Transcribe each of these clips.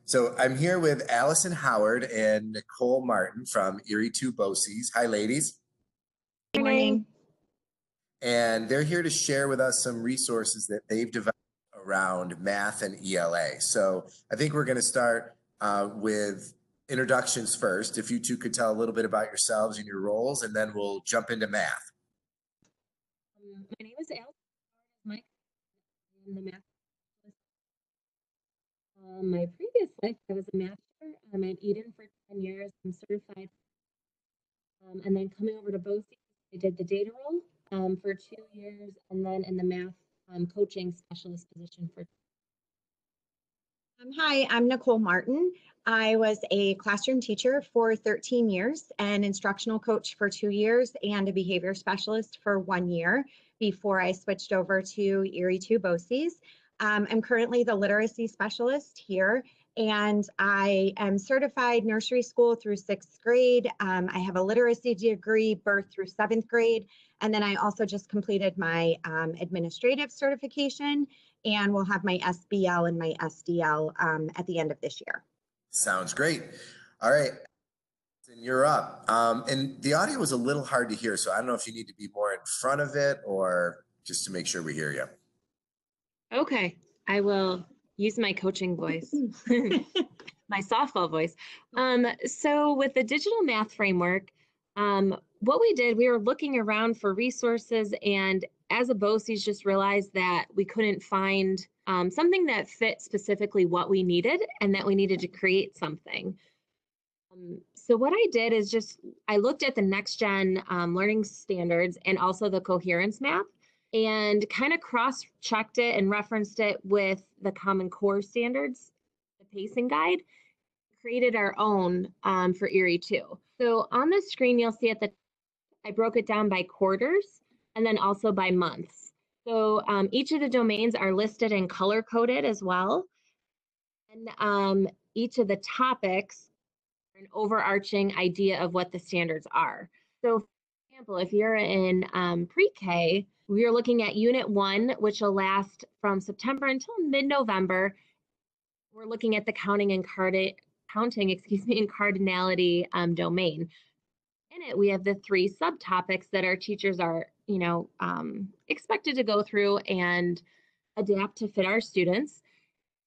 So I'm here with Allison Howard and Nicole Martin from Erie2 BOCES. Hi, ladies. Good morning. And they're here to share with us some resources that they've developed around math and ELA. So I think we're going to start with introductions first. If you two could tell a little bit about yourselves and your roles, and then we'll jump into math. My name is Allison. Mike, I'm the math. My previous life, I was a math teacher. I'm at Eden for 10 years. I'm certified. And then coming over to BOCES, I did the data role for 2 years, and then in the math coaching specialist position for. Hi, I'm Nicole Martin. I was a classroom teacher for 13 years, an instructional coach for 2 years, and a behavior specialist for 1 year before I switched over to Erie2 BOCES. I'm currently the literacy specialist here, and I am certified nursery school through 6th grade. I have a literacy degree, birth through 7th grade, and then I also just completed my administrative certification, and we'll have my SBL and my SDL at the end of this year. Sounds great. All right, and you're up. And the audio was a little hard to hear, so I don't know if you need to be more in front of it or just to make sure we hear you. Okay, I will use my coaching voice, my softball voice. So with the digital math framework, what we did, we were looking around for resources, and as a BOCES just realized that we couldn't find something that fit specifically what we needed, and that we needed to create something. So what I did is I looked at the next gen learning standards and also the coherence map, and kind of cross-checked it and referenced it with the Common Core standards, the pacing guide, created our own for Erie2. So on the screen, you'll see I broke it down by quarters and then also by months. So each of the domains are listed and color-coded as well. And each of the topics are an overarching idea of what the standards are. So for example, if you're in pre-K, we are looking at Unit 1, which will last from September until mid-November. We're looking at the counting and cardinality domain. In it, we have the 3 subtopics that our teachers are, expected to go through and adapt to fit our students.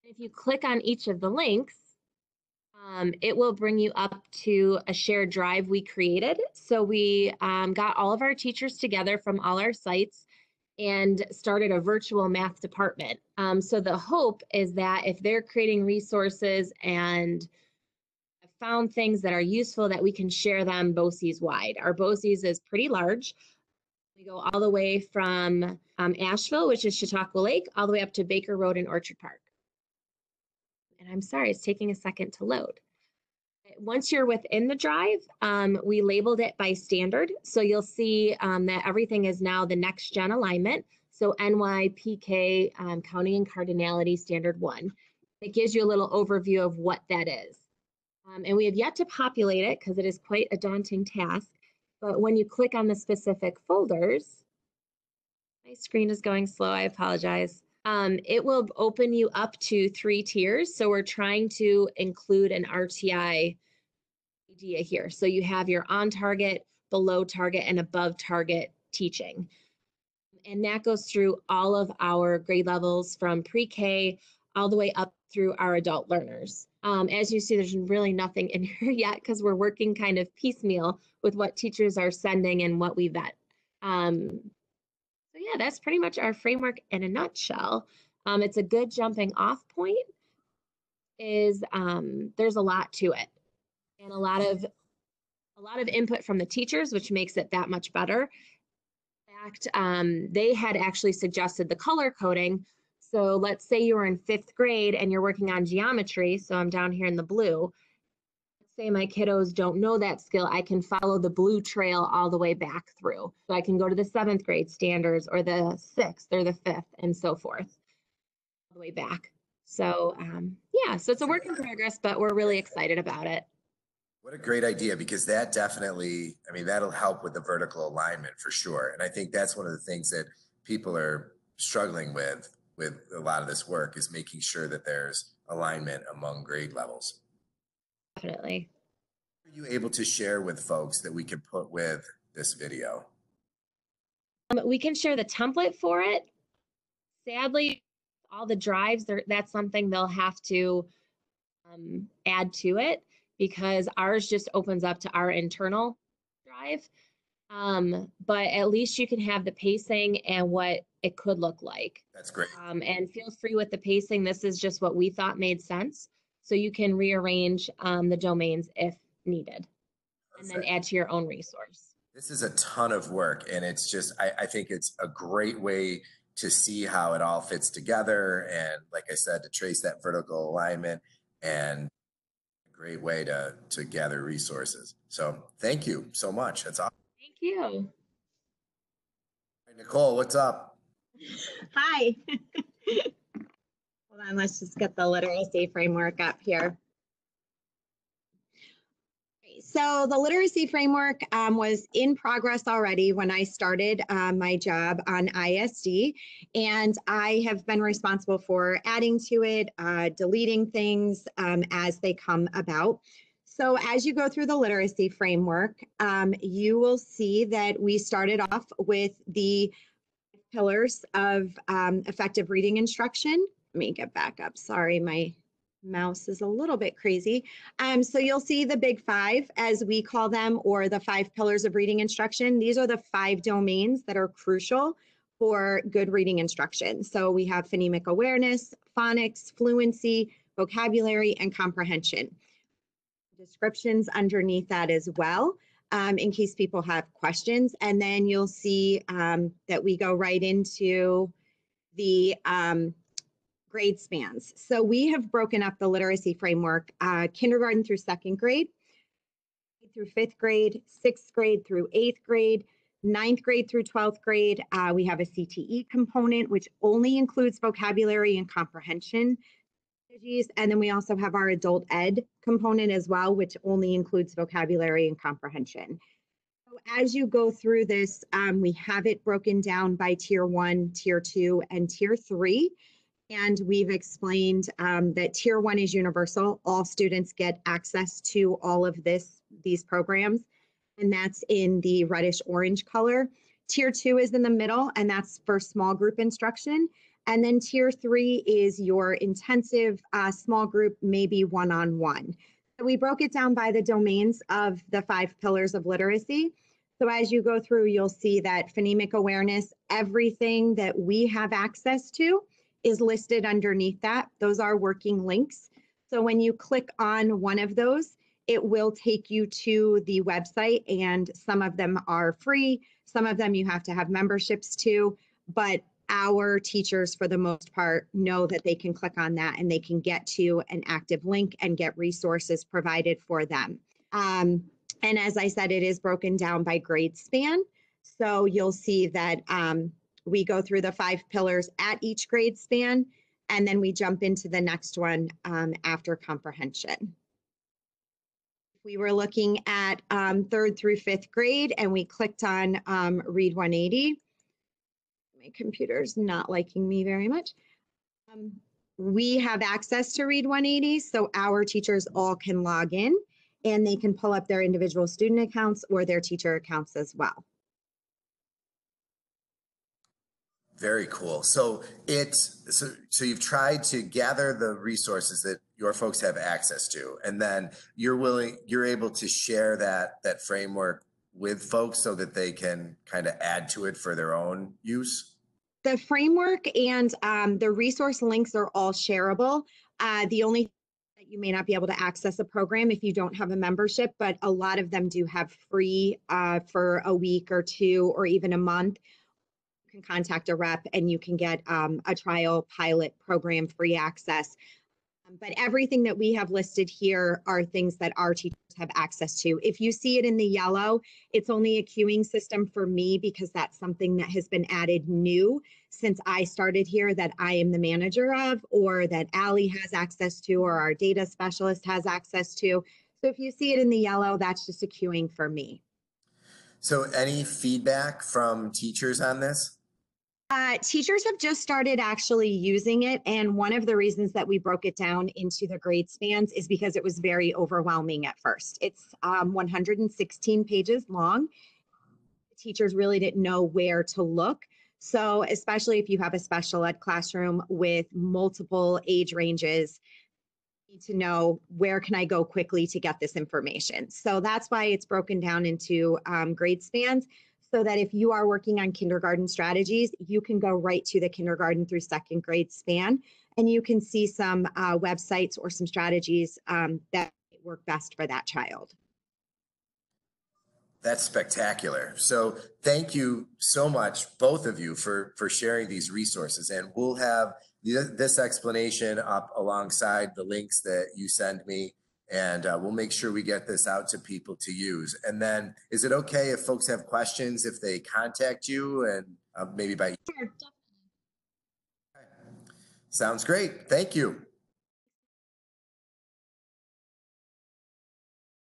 If you click on each of the links, it will bring you up to a shared drive we created. So we got all of our teachers together from all our sites and started a virtual math department. So the hope is that if they're creating resources and found things that are useful, that we can share them BOCES wide. Our BOCES is pretty large. We go all the way from Asheville, which is Chautauqua Lake, all the way up to Baker Road in Orchard Park. And I'm sorry, it's taking a second to load. Once you're within the drive, we labeled it by standard. So you'll see that everything is now the next gen alignment. So NYPK Counting and Cardinality Standard 1. It gives you a little overview of what that is. And we have yet to populate it because it is quite a daunting task. But when you click on the specific folders, my screen is going slow, I apologize. It will open you up to 3 tiers. So we're trying to include an RTI idea here. So you have your on target, below target, and above target teaching. And that goes through all of our grade levels from pre-K all the way up through our adult learners. As you see, there's really nothing in here yet because we're working kind of piecemeal with what teachers are sending and what we vet. So yeah, that's pretty much our framework in a nutshell. It's a good jumping off point. There's a lot to it, and a lot of input from the teachers, which makes it that much better. In fact, they had actually suggested the color coding. So let's say you were in 5th grade and you're working on geometry. So I'm down here in the blue. Let's say my kiddos don't know that skill. I can follow the blue trail all the way back through. So I can go to the 7th grade standards or the 6th or the 5th and so forth, all the way back. So yeah, so it's a work in progress, but we're really excited about it. What a great idea, because that definitely, that'll help with the vertical alignment for sure. And I think that's one of the things that people are struggling with with a lot of this work is making sure that there's alignment among grade levels. Definitely. What are you able to share with folks that we could put with this video? We can share the template for it. Sadly, all the drives, that's something they'll have to add to it because ours just opens up to our internal drive. But at least you can have the pacing and what it could look like. That's great. And feel free with the pacing. This is just what we thought made sense. So you can rearrange the domains if needed. Perfect. And then add to your own resource. This is a ton of work, and it's just, I think it's a great way to see how it all fits together. And like I said, to trace that vertical alignment, and a great way to gather resources. So thank you so much. That's awesome. Thank you. Nicole, what's up? Hi. Hold on, let's just get the literacy framework up here. So the literacy framework was in progress already when I started my job on ISD, and I have been responsible for adding to it, deleting things as they come about. So as you go through the literacy framework, you will see that we started off with the pillars of effective reading instruction. Let me get back up. Sorry, my mouse is a little bit crazy. So you'll see the big five, as we call them, or the 5 pillars of reading instruction. These are the 5 domains that are crucial for good reading instruction. So we have phonemic awareness, phonics, fluency, vocabulary, and comprehension. Descriptions underneath that as well, in case people have questions. And then you'll see that we go right into the grade spans. So we have broken up the literacy framework, kindergarten through 2nd grade, through 5th grade, 6th grade through 8th grade, 9th grade through 12th grade. We have a CTE component, which only includes vocabulary and comprehension strategies. And then we also have our adult ed component as well, which only includes vocabulary and comprehension. So as you go through this, we have it broken down by tier 1, tier 2, and tier 3. And we've explained that tier 1 is universal. All students get access to all of these programs, and that's in the reddish orange color. Tier 2 is in the middle, and that's for small group instruction. And then tier 3 is your intensive small group, maybe one-on-one. So we broke it down by the domains of the 5 pillars of literacy. So as you go through, you'll see that phonemic awareness, everything that we have access to is listed underneath that. Those are working links. So when you click on one of those, it will take you to the website, and some of them are free. Some of them you have to have memberships to, but our teachers, for the most part, know that they can click on that and they can get to an active link and get resources provided for them. And as I said, it is broken down by grade span. So you'll see that we go through the 5 pillars at each grade span, and then we jump into the next one after comprehension. We were looking at 3rd through 5th grade, and we clicked on Read 180. My computer's not liking me very much. We have access to Read 180, so our teachers all can log in, and they can pull up their individual student accounts or their teacher accounts as well. Very cool. So so you've tried to gather the resources that your folks have access to, and then you're able to share that framework with folks so that they can kind of add to it for their own use. The framework and the resource links are all shareable. The only that you may not be able to access a program if you don't have a membership, but a lot of them do have free for a week or 2 or even a month. You can contact a rep and you can get a trial pilot program free access. But everything that we have listed here are things that our teachers have access to. If you see it in the yellow, it's only a queuing system for me because that's something that has been added new since I started here that I am the manager of, or that Allie has access to, or our data specialist has access to. So if you see it in the yellow, that's just a queuing for me. So any feedback from teachers on this? Teachers have just started actually using it. And one of the reasons that we broke it down into the grade spans is because it was very overwhelming at first. It's 116 pages long. Teachers really didn't know where to look. So, especially if you have a special ed classroom with multiple age ranges, you need to know where can I go quickly to get this information. So that's why it's broken down into grade spans, so that if you are working on kindergarten strategies, you can go right to the kindergarten through second grade span, and you can see some websites or some strategies that work best for that child. That's spectacular. So thank you so much, both of you, for sharing these resources. And we'll have this explanation up alongside the links that you send me. And we'll make sure we get this out to people to use. And then is it okay if folks have questions, if they contact you and maybe by... Sure, definitely. Sounds great. Thank you.